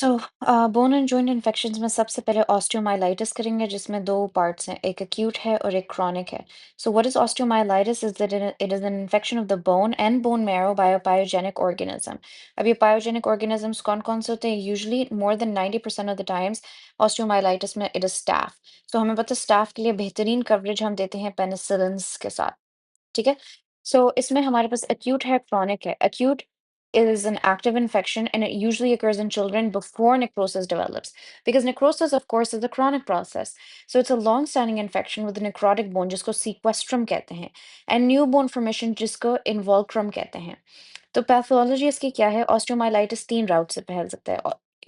So bone and joint infections में सबसे पहले ऑस्टियोमाइलाइटिस करेंगे जिसमें दो पार्ट्स हैं, एक एक्यूट है और एक क्रॉनिक है। So what is osteomyelitis is that it is an infection of the bone and bone marrow by a pyogenic organism. अब ये पायोजेनिक ऑर्गेनिजम्स कौन कौन से होते हैं? Usually more than 90% of the times osteomyelitis में इट इज स्टाफ। तो हमें पता है स्टाफ के लिए बेहतरीन कवरेज हम देते हैं पेनिसिलिन्स के साथ। ठीक है। सो इसमें हमारे पास acute है, chronic है। Acute is an active infection and it usually occurs in children before necrosis develops, because necrosis of course is a chronic process. So it's a long standing infection with a necrotic bone जिसको sequestrum कहते हैं, and new bone formation जिसको involucrum कहते हैं। तो pathology इसकी क्या है? ऑस्टियोमाइलाइटिस 3 राउट से फैल सकता है।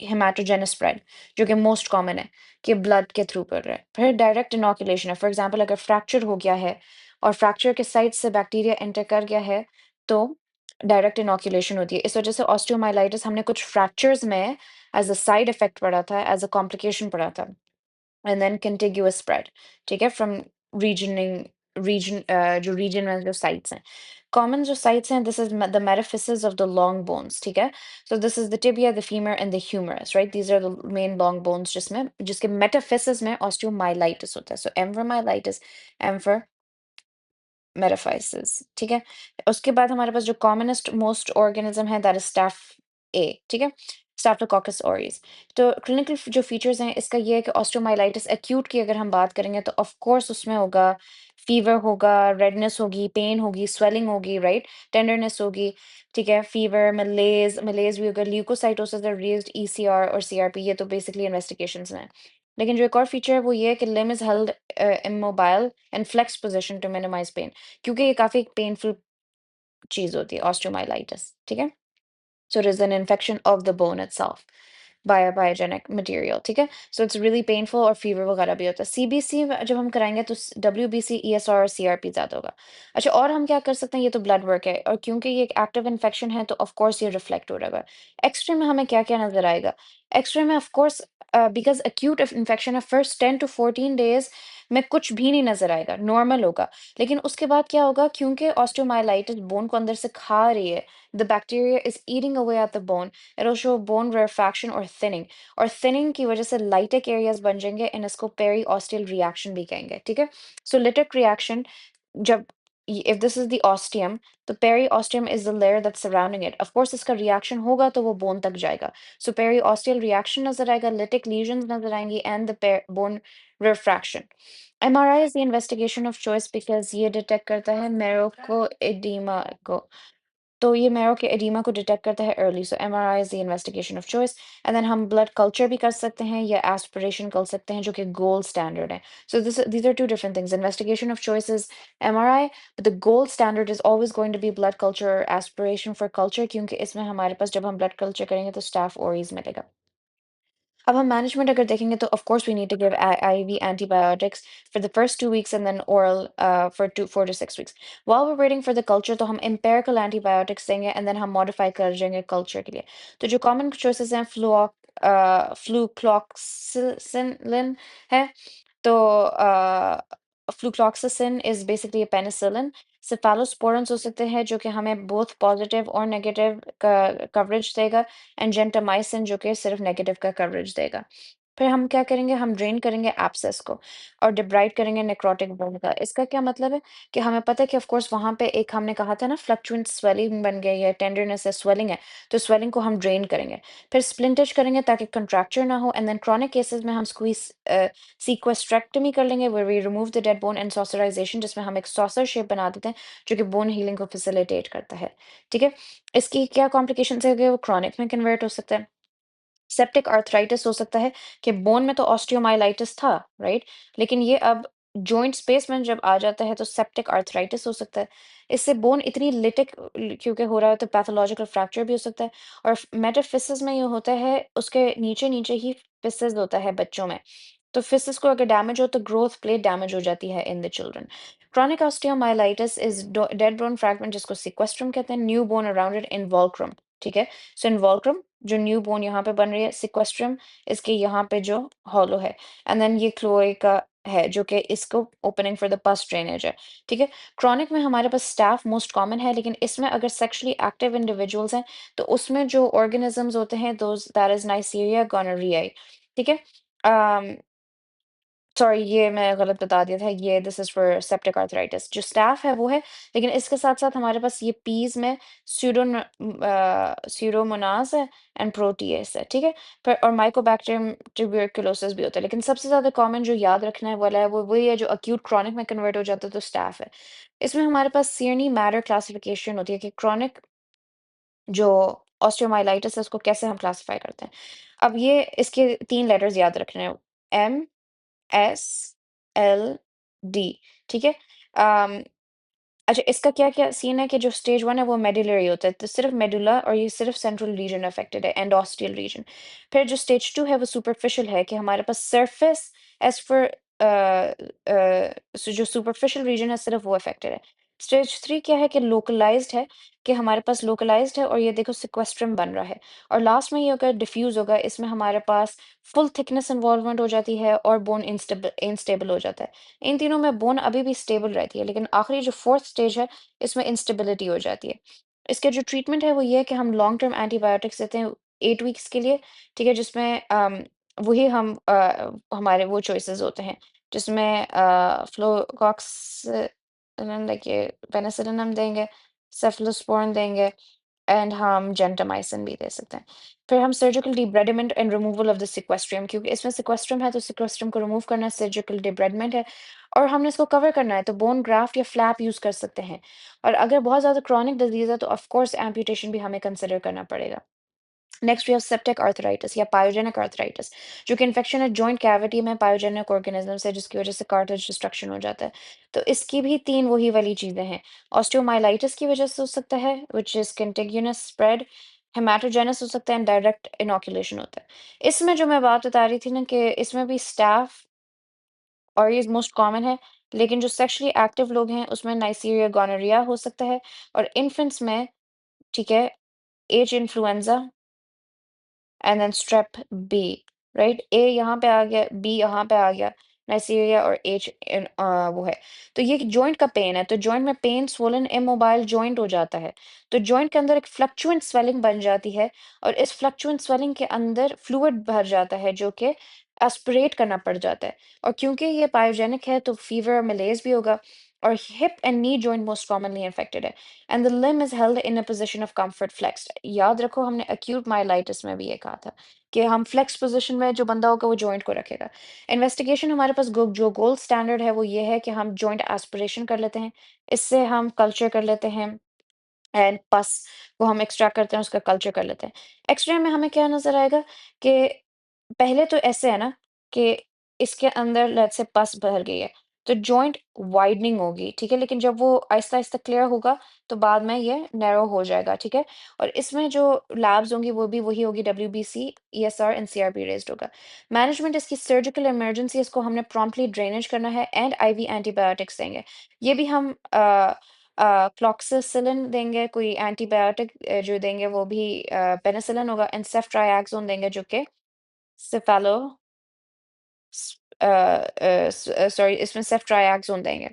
हेमाटोजेनस स्प्रेड जो कि मोस्ट कॉमन है, कि ब्लड के थ्रू कर रहा है। फिर डायरेक्ट इनोकुलेशन है। फॉर एग्जांपल अगर फ्रैक्चर हो गया है और फ्रैक्चर के साइड से बैक्टीरिया एंटर कर गया है, तो डायरेक्ट इनोकुलेशन होती है। इस वजह से ऑस्टियोमाइलाइटिस हमने कुछ फ्रैक्चर्स में एज अ साइड इफेक्ट पढ़ा था, एज अ कॉम्प्लिकेशन पढ़ा था। एंड देन कंटिग्यूअस स्प्रेड, ठीक है, फ्रॉम रीजनिंग रीजन, जो रीजन में जो साइट्स हैं, कॉमन जो साइट्स हैं, this is the metaphysis of the long bones. ठीक है। So this is the tibia, the femur and the humerus, right? These are the main long bones जिसमें जिसके मेटाफिसिस में ऑस्टियोमाइलाइटिस होता है। सो एम्फोमाइलाइटिस, एम्फर मेटाफाइसिस। ठीक है। उसके बाद हमारे पास जो कॉमनेस्ट मोस्ट ऑर्गेनिज्म है दैट इज स्टाफ ए। ठीक है। स्टाफिलोकोकस ऑरिस। तो क्लिनिकल जो फीचर्स हैं इसका ये है कि ऑस्टियोमाइलाइटिस एक्यूट की अगर हम बात करेंगे तो ऑफ कोर्स उसमें होगा फीवर, होगा रेडनेस, होगी पेन, होगी स्वेलिंग, होगी राइट, टेंडरनेस होगी। ठीक है। फीवर, मलेज, मलेज भी होगा, ल्यूकोसाइटोसिस, रेड्यूस्ड ईसीआर और सीआरपी, ये तो बेसिकली इन्वेस्टिगेशंस में है। लेकिन जो एक और फीचर है वो ये है कि limb is held immobile and flex position to minimize pain, क्योंकि ये काफी पेनफुल चीज होती है ऑस्टियोमाइलाइटिस। ठीक है। So it is an infection of the bone itself by a pyogenic material, ठीक है? So it's really painful और fever वगैरह भी होता है। CBC जब हम कराएंगे तो WBC, ESR और CRP ज़्यादा होगा। अच्छा, और हम क्या कर सकते हैं? ये तो ब्लड वर्क है, और क्योंकि ये एक एक्टिव इन्फेक्शन है तो ऑफ कोर्स ये रिफ्लेक्ट हो रहा है। एक्सरे में हमें क्या क्या नजर आएगा? एक्सरे में of course because acute infection है, फर्स्ट 10 to 14 days में कुछ भी नहीं नजर आएगा, नॉर्मल होगा। लेकिन उसके बाद क्या होगा? क्योंकि ऑस्टियोमाइलाइटिस बोन को अंदर से खा रही है, the bacteria is eating away at the bone. It'll show bone rarefaction or thinning. और thinning की वजह से lytic areas बन जाएंगे, and इसको periosteal reaction भी कहेंगे। ठीक है। So lytic reaction, जब if this is the ostium, तो periosteum is the layer that's surrounding it. Of course इसका reaction होगा तो वो bone तक जाएगा। So periosteal reaction नजर आएगा, lytic lesions नजर आएंगी, and the bone rarefaction. MRI is the investigation of choice because ये detect करता है marrow को edema को। तो ये मैरो के एडिमा को डिटेक्ट करता है early. So MRI is the investigation of choice. And then हम ब्लड कल्चर भी कर सकते हैं या एस्पिरेशन कर सकते हैं, जो कि गोल्ड स्टैंडर्ड है। So this these are two different things. Investigation of choice is MRI, but the gold standard is always going to be blood culture और एस्पिरेशन फॉर कल्चर, क्योंकि इसमें हमारे पास जब हम ब्लड कल्चर करेंगे तो स्टाफ ओरीज मिलेगा। अब हम मैनेजमेंट अगर देखेंगे तो of course we need to give IV antibiotics for the first 2 weeks and then oral for 4 to 6 weeks। While we waiting for the culture तो हम एम्पिरिकल एंटीबायोटिक्स देंगे एंड देन हम मॉडिफाई कर जाएंगे कल्चर के लिए। तो जो कॉमन चॉइसेस हैं, फ्लूक्लोक्सिलिन है। तो flucloxacillin is basically a penicillin. cephalosporins हो सकते हैं जो कि हमें बोथ पॉजिटिव और नेगेटिव का कवरेज देगा, एंड जेंटामाइसिन जो कि सिर्फ नेगेटिव का कवरेज देगा। फिर हम क्या करेंगे? हम ड्रेन करेंगे एब्सेस को और डिब्राइड करेंगे नेक्रोटिक बोन का। इसका क्या मतलब है? कि हमें पता है कि ऑफ कोर्स वहां पे एक हमने कहा था ना, फ्लक्चुएंट स्वेलिंग बन गई है, टेंडरनेस है, स्वेलिंग है, तो स्वेलिंग को हम ड्रेन करेंगे। फिर स्प्लिंटेज करेंगे ताकि कंट्रैक्चर ना हो, एंड देन क्रॉनिक केसेस में हम स्क्वीज सीक्वेस्ट्रेक्टमी कर लेंगे, where we remove the dead bone, and saucerization जिसमें हम एक सॉसर शेप बना देते हैं जो कि बोन हीलिंग को फैसिलिटेट करता है। ठीक है। इसकी क्या कॉम्प्लिकेशन है? वो क्रॉनिक में कन्वर्ट हो सकता है। सेप्टिक आर्थराइटिस हो सकता है, कि बोन में तो ऑस्टियोमाइलाइटिस था, राइट, लेकिन ये अब जॉइंट स्पेस में जब आ जाता है तो सेप्टिक आर्थराइटिस हो सकता है। इससे बोन इतनी लिटिक क्योंकि हो रहा है तो पैथोलॉजिकल फ्रैक्चर भी हो सकता है। और मेटाफिसिस में ये होता है, उसके नीचे नीचे ही फिसिस होता है बच्चों में। तो फिसिस को अगर डैमेज हो तो ग्रोथ प्लेट डैमेज हो जाती है in the children. Chronic osteomyelitis is dead bone fragment जिसको सिक्वेस्ट्रम कहते हैं, न्यू बोन अराउंड इट इन्वॉल्क्रम। ठीक है। सो इन्वॉल्क्रम जो न्यू बोन यहाँ पे बन रही है, सिक्वेस्ट्रम इसके यहाँ पे जो हॉलो है, एंड देन ये क्लोएका है जो कि इसको ओपनिंग फॉर द पस ड्रेनेज है, ठीक है? क्रॉनिक में हमारे पास स्टाफ मोस्ट कॉमन है, लेकिन इसमें अगर सेक्सुअली एक्टिव इंडिविजुअल्स हैं, तो उसमें जो ऑर्गेनिज़म्स होते हैं दोज़ दैट इज़ नाइसीरिया गोnorrhea, ठीक है? अम सॉरी ये मैं गलत बता दिया था, ये this is for septic arthritis. जो स्टाफ है वो है, लेकिन इसके साथ-साथ हमारे पास ये पीज़ में स्यूडोमोनास है एंड प्रोटीएस है, ठीक है? फिर और माइकोबैक्टीरियम ट्यूबरकुलोसिस भी होता है, लेकिन सबसे ज़्यादा कॉमन जो याद रखने वाला है वो वही है जो एक्यूट क्रॉनिक में कन्वर्ट हो जाता है तो स्टाफ है। इसमें हमारे पास सियरनी मैटर क्लासिफिकेशन होती है कि क्रॉनिक जो ऑस्टियोमाइलाइटिस है उसको कैसे हम क्लासिफाई करते हैं। अब ये इसके 3 लेटर्स याद रखने हैं, एम SLD, ठीक है? अम, अच्छा इसका क्या-क्या सीन है कि जो स्टेज 1 है वो मेडुलरी होता है, तो सिर्फ़ मेडुला और ये सिर्फ़ सेंट्रल रीजन अफ़ेक्टेड है, एंडोस्टियल रीजन। फिर जो स्टेज 2 है वो सुपरफिशियल है कि हमारे पास सरफेस एज़ फॉर जो सुपरफिशियल रीजन है सिर्फ़ वो अफ़ेक्टेड है। स्टेज 3 क्या है कि लोकलाइज़्ड है, कि हमारे पास लोकलाइज़्ड है और ये देखो सीक्वेस्ट्रम बन रहा है। और लास्ट में ये होगा डिफ्यूज़ होगा, इसमें हमारे पास फुल थिकनेस इन्वॉल्वमेंट हो जाती है और बोन इनस्टेबल हो जाता है। इन तीनों में बोन अभी भी स्टेबल रहती है, लेकिन आखिरी जो फोर्थ स्टेज है इसमें इंस्टेबिलिटी हो जाती है। इसके जो ट्रीटमेंट है वो ये है कि हम लॉन्ग टर्म एंटीबायोटिक्स देते हैं 8 वीक्स के लिए, ठीक है? जिसमें वही हम हमारे वो चॉइसेस होते हैं जिसमें फ्लोकॉक्स देखिए पेनिसिलिन हम देंगे, सेफलोस्पोरिन देंगे एंड हम जेंटामाइसिन भी दे सकते हैं। फिर हम surgical debridement and removal of the sequestrum, क्योंकि इसमें सिक्वेस्ट्रम है तो सिक्वेस्ट्रम को रिमूव करना सर्जिकल डिब्राइडमेंट है और हमने इसको कवर करना है तो बोन ग्राफ्ट या फ्लैप यूज़ कर सकते हैं। और अगर बहुत ज़्यादा क्रॉनिक डिजीज़ है तो ऑफ कोर्स एम्पुटेशन भी हमें कंसिडर करना पड़ेगा। Next we have septic arthritis या पायोजेनिक आर्थराइटिस, जो कि इन्फेक्शन है जॉइंट कैविटी में पायोजेनिक ऑर्गेनिज्म से जिसकी वजह से कार्टिलेज डिस्ट्रक्शन हो जाता है। तो इसकी भी 3 वही वाली चीज़ें हैं। ऑस्टियोमाइलाइटिस की वजह से हो सकता है व्हिच इज़ कंटीग्यूअस स्प्रेड, हेमाटोजेनस हो सकता है एंड डायरेक्ट इनोकुलेशन होता है। इसमें जो मैं बात बता रही थी ना कि इसमें भी स्टाफ और ये मोस्ट कॉमन है, लेकिन जो सेक्सुअली एक्टिव लोग हैं उसमें नाइसीरिया गोnorrhea हो सकता है और इन्फेंट्स में, ठीक है, H influenza and then strep B, right? ए यहाँ पे आ गया, बी यहाँ पे आ गया, नाइसीरिया और एच वो है। तो ये जॉइंट का पेन है, तो जॉइंट में पेन स्वोलन इमोबाइल जॉइंट हो जाता है, तो जॉइंट के अंदर एक फ्लक्चुएंट स्वेलिंग बन जाती है और इस फ्लक्चुएंट स्वेलिंग के अंदर फ्लूइड भर जाता है जो कि एस्पिरेट करना पड़ जाता है और क्योंकि ये पायोजेनिक है तो फीवर और मलेज भी होगा और hip and knee joint most commonly infected है and the limb is held in a position of comfort flexed. याद रखो हमने एक्यूट माइलाइटिस में भी ये कहा था कि हम फ्लेक्स पोजीशन में जो बंदा होगा वो जॉइंट को रखेगा। इन्वेस्टिगेशन हमारे पास जो गोल्ड स्टैंडर्ड है वो ये है कि हम जॉइंट एस्पिरेशन कर लेते हैं, इससे हम कल्चर कर लेते हैं एंड पस को हम एक्सट्रैक्ट करते हैं, उसका कल्चर कर लेते हैं। एक्स-रे में हमें क्या नज़र आएगा कि पहले तो ऐसे है ना कि इसके अंदर लेट्स से पस भर गई है, तो जॉइंट वाइडनिंग होगी, ठीक है? लेकिन जब वो आहिस्ता-आहिस्ता क्लियर होगा, तो बाद में ये नैरो हो जाएगा, ठीक है? और इसमें जो लैब्स होंगी, वो भी वही होगी WBC, ESR and CRP raised होगा। मैनेजमेंट इसकी सर्जिकल इमरजेंसी इसको हमने प्रॉम्प्टली ड्रेनेज करना है एंड आईवी एंटीबायोटिक्स देंगे। ये भी हम फ्लॉक्सासिलिन देंगे, कोई एंटीबायोटिक जो देंगे वो भी पेनिसिलिन होगा एंड सेफ्ट्रायाक्सोन देंगे जो कि सेफालो सॉरी इसमें सेफ्ट्रायाक्सोन देंगे।